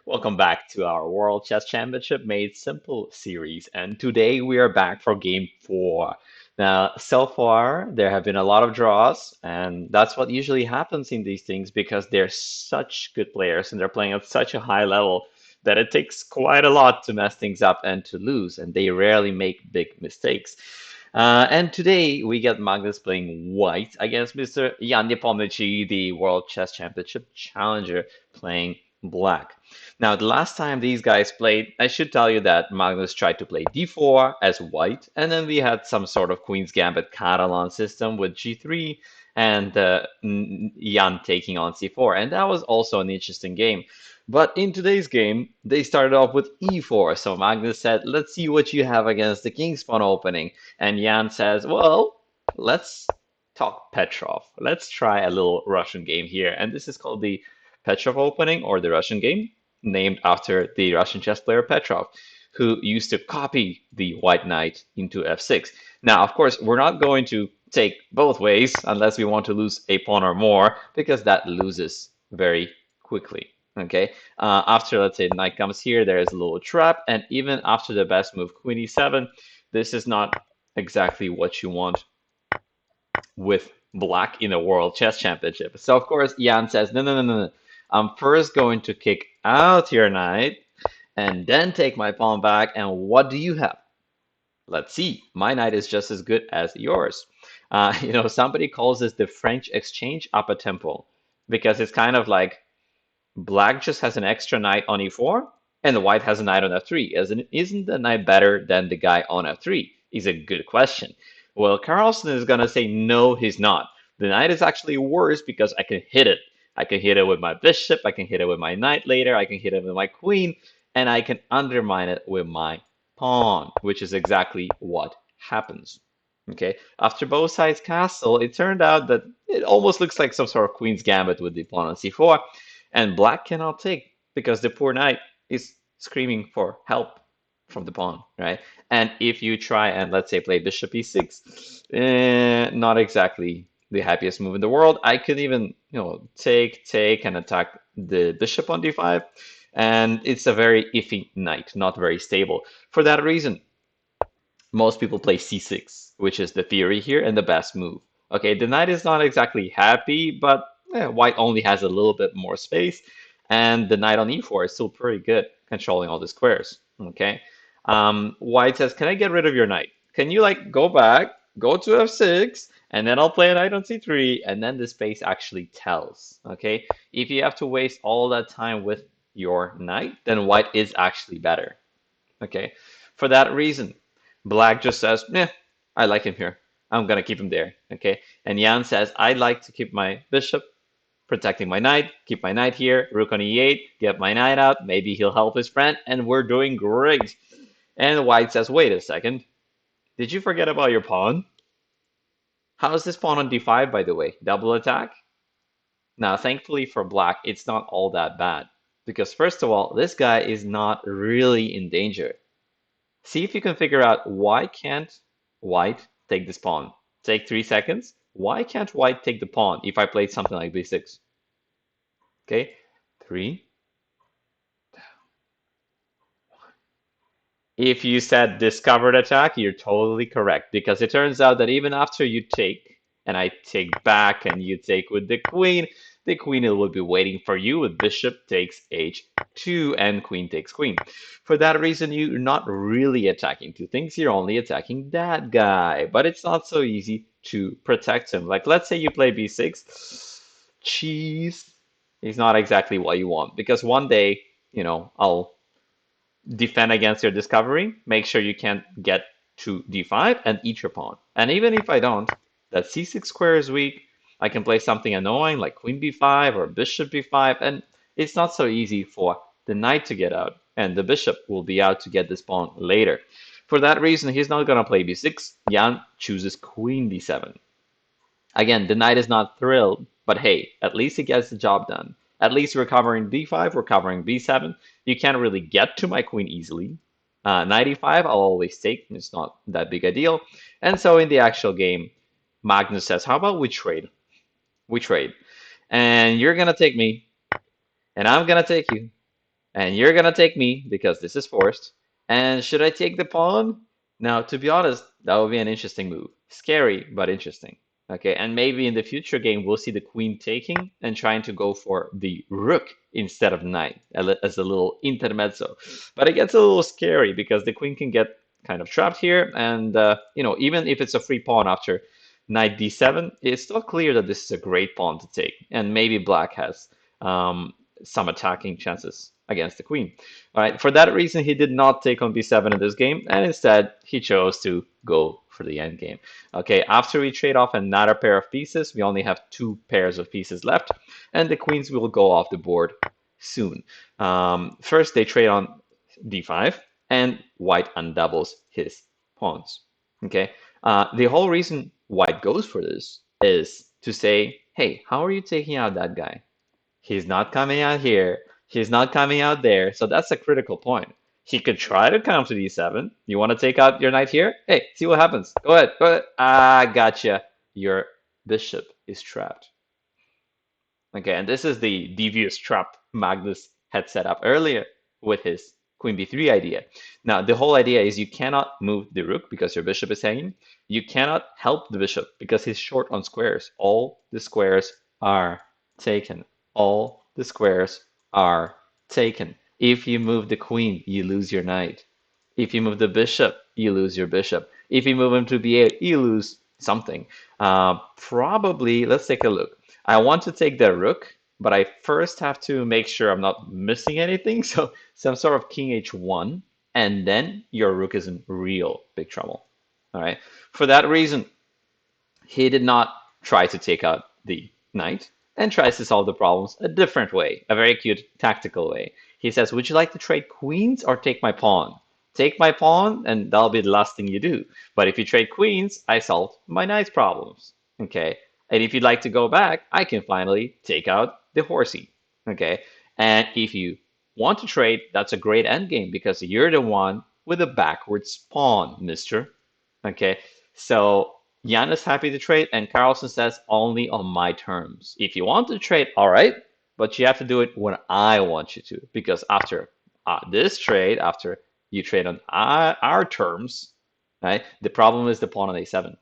Welcome back to our World Chess Championship Made Simple series, and today we are back for game four. Now, so far, there have been a lot of draws, and that's what usually happens in these things because they're such good players and they're playing at such a high level that it takes quite a lot to mess things up and to lose, and they rarely make big mistakes. And today we get Magnus playing white against Mr. Jan Nepomniachtchi, the World Chess Championship challenger, playing black. Now, the last time these guys played, I should tell you that Magnus tried to play d4 as white, and then we had some sort of Queen's Gambit Catalan system with g3 and Jan taking on c4, and that was also an interesting game. But in today's game, they started off with e4, so Magnus said, let's see what you have against the king's pawn opening. And Jan says, well, let's talk Petrov. Let's try a little Russian game here. And this is called the Petrov opening or the Russian game, named after the Russian chess player Petrov, who used to copy the white knight into f6. Now, of course, we're not going to take both ways unless we want to lose a pawn or more, because that loses very quickly. Okay, after, let's say, knight comes here, there is a little trap, and even after the best move, queen e7, this is not exactly what you want with black in a world chess championship. So, of course, Jan says, no, no, no, no, no. I'm first going to kick out your knight and then take my pawn back. And what do you have? Let's see. My knight is just as good as yours. Somebody calls this the French exchange up a tempo because it's kind of like black just has an extra knight on e4 and the white has a knight on f3. Isn't the knight better than the guy on f3? Is a good question. Well, Carlsen is going to say no, he's not. The knight is actually worse because I can hit it. I can hit it with my bishop, I can hit it with my knight later, I can hit it with my queen, and I can undermine it with my pawn, which is exactly what happens. Okay, after both sides castle, it turned out that it almost looks like some sort of queen's gambit with the pawn on c4, and black cannot take because the poor knight is screaming for help from the pawn, right? And if you try and, let's say, play bishop e6, not exactly the happiest move in the world. I could even, take and attack the bishop on d5, and it's a very iffy knight, not very stable. For that reason, most people play c6, which is the theory here and the best move. Okay, the knight is not exactly happy, but white only has a little bit more space, and the knight on e4 is still pretty good, controlling all the squares. Okay, white says, can I get rid of your knight? Can you go back, go to f6, and then I'll play a knight on c3, and then the space actually tells. Okay, if you have to waste all that time with your knight, then white is actually better. Okay, for that reason, black just says, yeah, I like him here. I'm gonna keep him there. Okay, and Jan says, I'd like to keep my bishop, protecting my knight, keep my knight here, rook on e8, get my knight out, maybe he'll help his friend, and we're doing great. And white says, wait a second, did you forget about your pawn? How's this pawn on d5, by the way? Double attack? Now, thankfully for black, it's not all that bad. Because first of all, this guy is not really in danger. See if you can figure out why can't white take this pawn. Take 3 seconds. Why can't white take the pawn if I played something like b6? Okay, 3. If you said discovered attack, you're totally correct, because it turns out that even after you take, and I take back and you take with the queen will be waiting for you with bishop takes h2 and queen takes queen. For that reason, you're not really attacking two things, you're only attacking that guy, but it's not so easy to protect him. Like, let's say you play b6, cheese is not exactly what you want, because one day, I'll defend against your discovery, make sure you can't get to d5 and eat your pawn. And even if I don't, that c6 square is weak. I can play something annoying like queen b5 or bishop b5, and it's not so easy for the knight to get out, and the bishop will be out to get this pawn later. For that reason, he's not going to play b6. Jan chooses queen b7. Again, the knight is not thrilled, but hey, at least he gets the job done. At least we're covering b5, we're covering b7. You can't really get to my queen easily. Knight e5, I'll always take. It's not that big a deal. And so in the actual game, Magnus says, how about we trade? We trade. And you're going to take me, and I'm going to take you. And you're gonna take me because this is forced. And should I take the pawn? Now, to be honest, that would be an interesting move. Scary, but interesting. Okay, and maybe in the future game we'll see the queen taking and trying to go for the rook instead of knight as a little intermezzo. But it gets a little scary because the queen can get kind of trapped here, and even if it's a free pawn after knight d7, it's still clear that this is a great pawn to take, and maybe black has some attacking chances against the queen. All right, for that reason, he did not take on b7 in this game, and instead he chose to go for the endgame. Okay, after we trade off another pair of pieces, we only have 2 pairs of pieces left, and the queens will go off the board soon. First, they trade on d5, and white undoubles his pawns. Okay, the whole reason white goes for this is to say, hey, how are you taking out that guy? He's not coming out here. He's not coming out there. So that's a critical point. He could try to counter d7. You want to take out your knight here? Hey, see what happens. Go ahead. Go ahead. Ah, gotcha. Your bishop is trapped. Okay, and this is the devious trap Magnus had set up earlier with his queen b3 idea. Now, the whole idea is you cannot move the rook because your bishop is hanging. You cannot help the bishop because he's short on squares. All the squares are taken. All the squares are taken. If you move the queen, you lose your knight. If you move the bishop, you lose your bishop. If you move him to b8, you lose something. Probably, let's take a look. I want to take the rook, but I first have to make sure I'm not missing anything. So some sort of king h1, and then your rook is in real big trouble. All right. For that reason, he did not try to take out the knight and tries to solve the problems a different way, a very cute tactical way. He says, would you like to trade queens or take my pawn? Take my pawn, and that'll be the last thing you do. But if you trade queens, I solved my knight's problems. Okay. And if you'd like to go back, I can finally take out the horsey. Okay. And if you want to trade, that's a great endgame because you're the one with a backwards pawn, mister. Okay. So Jan is happy to trade, and Carlsen says only on my terms. If you want to trade, all right, but you have to do it when I want you to, because after this trade, after you trade on our terms, right? The problem is the pawn on a7.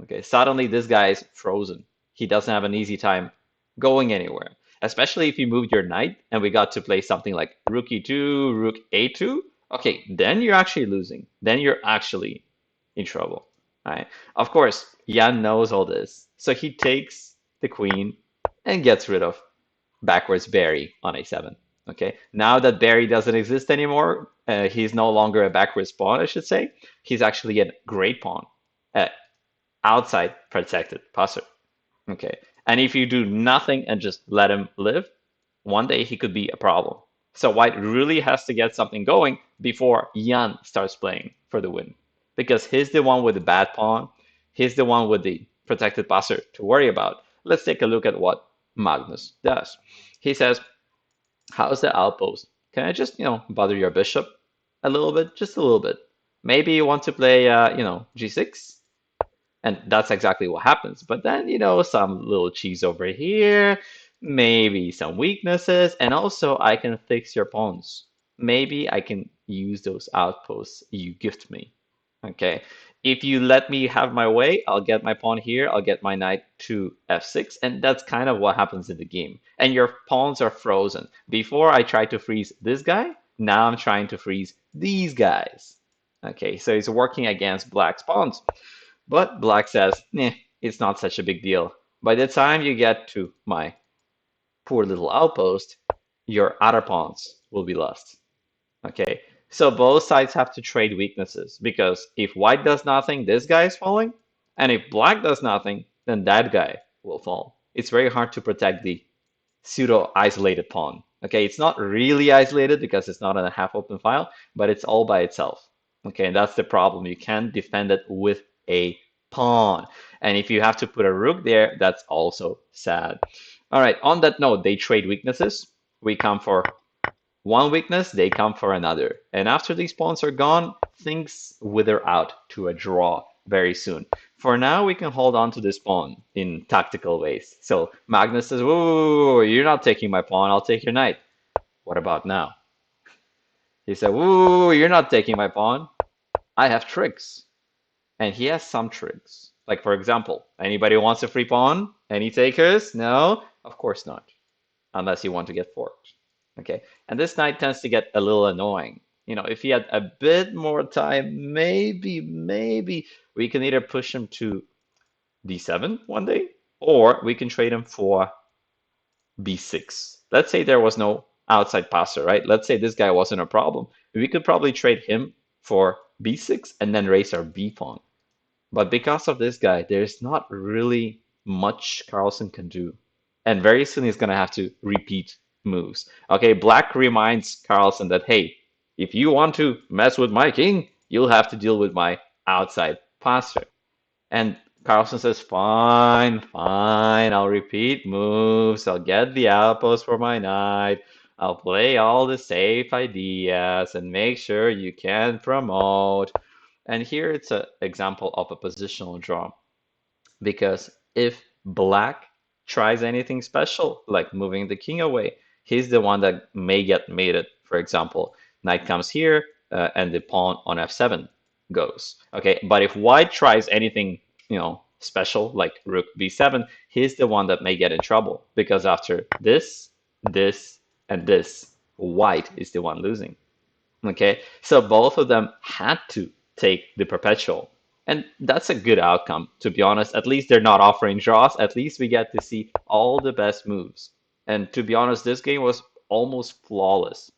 Okay, suddenly this guy is frozen. He doesn't have an easy time going anywhere, especially if you moved your knight and we got to play something like rook e2, rook a2. Okay, then you're actually losing. Then you're actually in trouble. Right? Of course, Jan knows all this, so he takes the queen and gets rid of backwards Barry on a7. Okay, now that Barry doesn't exist anymore, he's no longer a backwards pawn, I should say. He's actually a great pawn, outside protected passer. Okay, and if you do nothing and just let him live, one day he could be a problem. So White really has to get something going before Jan starts playing for the win, because he's the one with the bad pawn. He's the one with the protected passer to worry about. Let's take a look at what Magnus does. He says, how's the outpost? Can I just, bother your bishop a little bit? Just a little bit. Maybe you want to play, g6? And that's exactly what happens. But then, some little cheese over here, maybe some weaknesses, and also I can fix your pawns. Maybe I can use those outposts you gift me. Okay. If you let me have my way, I'll get my pawn here, I'll get my knight to f6, and that's kind of what happens in the game. And your pawns are frozen. Before I tried to freeze this guy, now I'm trying to freeze these guys. Okay, so it's working against black's pawns. But black says, it's not such a big deal. By the time you get to my poor little outpost, your other pawns will be lost. Okay, so both sides have to trade weaknesses, because if white does nothing, this guy is falling, and if black does nothing, then that guy will fall. It's very hard to protect the pseudo-isolated pawn. Okay, it's not really isolated because it's not in a half-open file, but it's all by itself. Okay, and that's the problem. You can't defend it with a pawn. And if you have to put a rook there, that's also sad. All right, on that note, they trade weaknesses. We come for one weakness, they come for another. And after these pawns are gone, things wither out to a draw very soon. For now, we can hold on to this pawn in tactical ways. So Magnus says, whoa, you're not taking my pawn, I'll take your knight. What about now? He said, "Ooh, you're not taking my pawn. I have tricks." And he has some tricks. Like, for example, anybody wants a free pawn? Any takers? No? Of course not, unless you want to get forked. Okay, and this knight tends to get a little annoying. You know, if he had a bit more time, maybe we can either push him to d7 one day, or we can trade him for b6. Let's say there was no outside passer, right? Let's say this guy wasn't a problem. We could probably trade him for b6 and then raise our b pawn. But because of this guy, there's not really much Carlsen can do. And very soon he's going to have to repeat moves. Okay, Black reminds Carlsen that, hey, if you want to mess with my king, you'll have to deal with my outside passer. And Carlsen says, fine, fine, I'll repeat moves, I'll get the outpost for my knight, I'll play all the safe ideas and make sure you can promote. And here it's an example of a positional draw. Because if Black tries anything special, like moving the king away, he's the one that may get mated. For example, knight comes here and the pawn on f7 goes. Okay, but if White tries anything, special like rook b7, he's the one that may get in trouble because after this, this, and this, White is the one losing. Okay, so both of them had to take the perpetual. And that's a good outcome, to be honest. At least they're not offering draws. At least we get to see all the best moves. And to be honest, this game was almost flawless.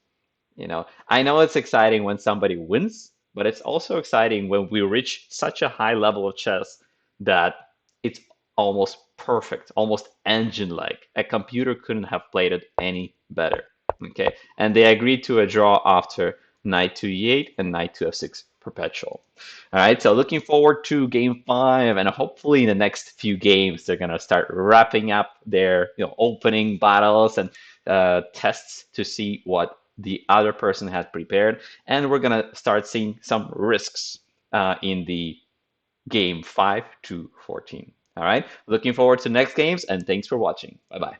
I know it's exciting when somebody wins, but it's also exciting when we reach such a high level of chess that it's almost perfect, almost engine-like. A computer couldn't have played it any better. Okay, and they agreed to a draw after knight to e8 and knight to f6 perpetual. All right, so looking forward to game 5, and hopefully in the next few games they're gonna start wrapping up their opening battles and tests to see what the other person has prepared, and we're gonna start seeing some risks in the game 5 to 14. All right, looking forward to next games, and thanks for watching. Bye bye.